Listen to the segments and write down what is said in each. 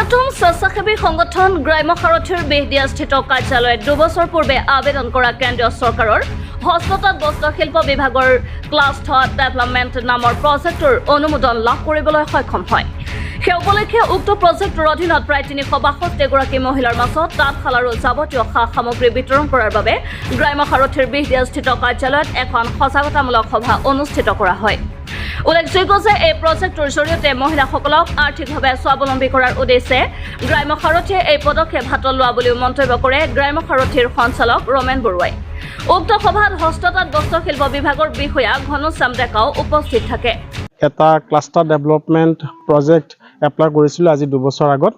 অন্যতম স্বেচ্ছাসেৱী সংগঠন গ্ৰাম্য সাৰথীৰ বেহদিয়াস্থিত কাৰ্যালয়ত 2 বছৰ পূৰ্বে আবেদন কৰা কেন্দ্ৰীয় চৰকাৰৰ হস্ততাঁত বস্ত্ৰশিল্প বিভাগৰ ক্লাষ্টাৰ ডেভেলপমেণ্ট নামৰ প্ৰজেক্টৰ অনুমোদন লাভ কৰিবলৈ সক্ষম হয়। সেই উপলক্ষে উক্ত প্ৰজেক্টৰ অধীনত প্ৰায় 362 গৰাকী মহিলাৰ মাজত তাঁতশাল আৰু যাৱতীয় সা-সামগ্ৰী বিতৰণ কৰাৰ বাবে গ্ৰাম্য সাৰথীৰ বেহদিয়াস্থিত কাৰ্যালয়ত এখন সজাগতামূলক সভা অনুষ্ঠিত কৰা হয়। উল্লেখযোগ্য যে এই প্ৰজেক্টৰ জৰিয়তে মহিলাসকলক আৰ্থিকভাৱে স্বাৱলম্বী কৰাৰ উদ্দেশ্যে গ্ৰাম্য সাৰথীয়ে এই পদক্ষেপ হাতত লোৱা বুলিও মন্তব্য কৰে গ্ৰাম্য সাৰথীৰ সঞ্চালক ৰমেন বৰুৱাই। উক্ত সভাত হস্ততাঁত বস্ত্ৰশিল্প বিভাগৰ বিষয়া ঘনশ্যাম ডেকাও উপস্থিত থাকে। এটা ক্লাষ্টাৰ ডেভেলপমেণ্ট প্ৰজেক্ট এপ্লাই কৰিছিলোঁ আজি 2 বছৰ আগত।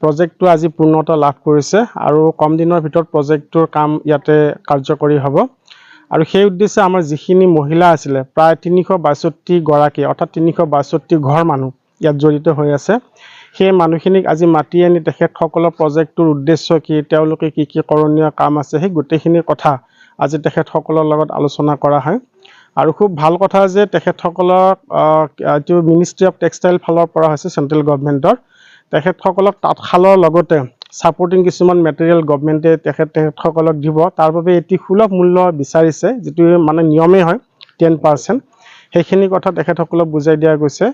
প্ৰজেক্টটো আজি পূৰ্ণতা লাভ কৰিছে আৰু কম দিনৰ ভিতৰত প্ৰজেক্টটোৰ কাম ইয়াতে কাৰ্যকৰী হ'ব। আৰু সেই উদ্দেশ্যে আমাৰ যিখিনি মহিলা আছিলে প্ৰায় 362 গৰাকী অৰ্থাৎ 362 ঘৰ মানুহ ইয়াত জড়িত হৈ আছে। সেই মানুহখিনিক আজি মাতি আনি তেখেতসকলৰ প্ৰজেক্টটোৰ উদ্দেশ্য কি, তেওঁলোকে কি কি কৰণীয় কাম আছে, সেই গোটেইখিনি কথা আজি তেখেতসকলৰ লগত আলোচনা কৰা হয়। আৰু খুব ভাল কথা যে তেখেতসকলক এইটো মিনিষ্ট্ৰী অফ টেক্সটাইল ফালৰ পৰা হৈছে চেণ্ট্ৰেল গভৰ্ণমেণ্টৰ, তেখেতসকলক তাঁতশালৰ লগতে ছাপৰ্টিং কিছুমান মেটেৰিয়েল গভৰ্ণমেণ্টে তেখেতসকলক দিব। তাৰ বাবে এটি সুলভ মূল্য বিচাৰিছে, যিটো মানে নিয়মেই হয় 10%। সেইখিনি কথা তেখেতসকলক বুজাই দিয়া গৈছে।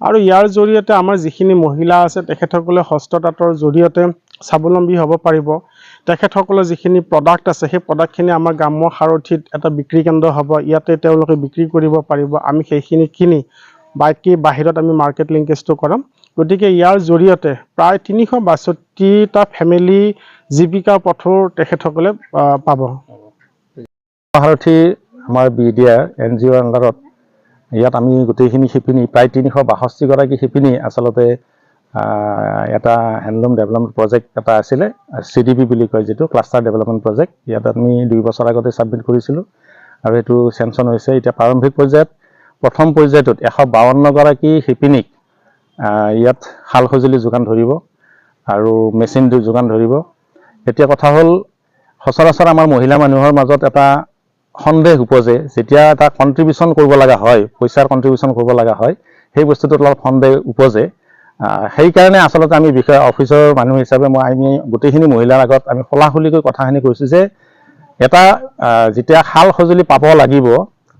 আৰু ইয়াৰ জৰিয়তে আমাৰ যিখিনি মহিলা আছে তেখেতসকলে হস্ততাঁতৰ জৰিয়তে স্বাৱলম্বী হ'ব পাৰিব। তেখেতসকলৰ যিখিনি প্ৰডাক্ট আছে সেই প্ৰডাক্টখিনি আমাৰ গ্ৰাম্য সাৰথীত এটা বিক্ৰী কেন্দ্ৰ হ'ব, ইয়াতে তেওঁলোকে বিক্ৰী কৰিব পাৰিব। আমি সেইখিনি কিনি বাকী বাহিৰত আমি মাৰ্কেট লিংকেজটো কৰাম। গতিকে ইয়াৰ জৰিয়তে প্ৰায় 362টা ফেমিলি জীৱিকাৰ পথো তেখেতসকলে পাব। সাৰথী আমাৰ বিডিআৰ NGOৰ আণ্ডাৰত ইয়াত আমি গোটেইখিনি শিপিনী প্ৰায় 362 গৰাকী শিপিনী আচলতে এটা হেণ্ডলুম ডেভেলপমেণ্ট প্ৰজেক্ট এটা আছিলে, CDP বুলি কয়, যিটো ক্লাষ্টাৰ ডেভেলপমেণ্ট প্ৰজেক্ট। ইয়াত আমি 2 বছৰ আগতে ছাবমিট কৰিছিলোঁ আৰু এইটো চেংচন হৈছে। এতিয়া প্ৰাৰম্ভিক পৰ্যায়ত প্ৰথম পৰ্যায়টোত 152 গৰাকী শিপিনীক ইয়াত শাল সঁজুলি যোগান ধৰিব আৰু মেচিন যোগান ধৰিব। এতিয়া কথা হ'ল, সচৰাচৰ আমাৰ মহিলা মানুহৰ মাজত এটা সন্দেহ উপজে, যেতিয়া এটা কণ্ট্ৰিবিউশ্যন কৰিব লগা হয়, পইচাৰ কণ্ট্ৰিবিউশ্যন কৰিব লগা হয়, সেই বস্তুটোত অলপ সন্দেহ উপজে। সেইকাৰণে আচলতে আমি বিষয় অফিচৰ মানুহ হিচাপে আমি গোটেইখিনি মহিলাৰ আগত আমি খোলাখুলিকৈ কথাখিনি কৈছোঁ যে এটা যেতিয়া শাল সঁজুলি পাব লাগিব,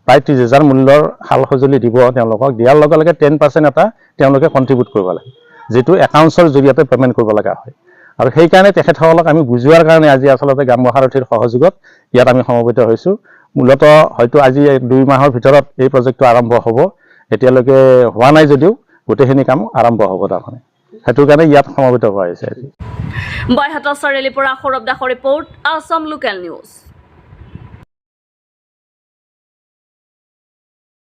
প্ৰায় 30,000 মূল্যৰ শাল সঁজুলি দিব তেওঁলোকক, দিয়াৰ লগে লগে 10% এটা তেওঁলোকে কণ্ট্ৰিবিউট কৰিব লাগে, যিটো একাউণ্টছৰ জৰিয়তে পে'মেণ্ট কৰিব লগা হয়। আৰু সেইকাৰণে তেখেতসকলক আমি বুজোৱাৰ কাৰণে আজি আচলতে গ্ৰাম্য সাৰথীৰ সহযোগত ইয়াত আমি সমবেত হৈছোঁ। মূলতঃ হয়তো আজি 2 মাহৰ ভিতৰত এই প্ৰজেক্টটো আৰম্ভ হ'ব, এতিয়ালৈকে হোৱা নাই যদিও গোটেইখিনি কাম আৰম্ভ হ'ব। তাৰমানে সেইটোৰ কাৰণে ইয়াত সমবেত হোৱা হৈছে আজি। বাইহাটা চাৰিআলিৰ পৰা সৌৰভ দাসৰ ৰিপৰ্ট, আছাম লোকেল নিউজ।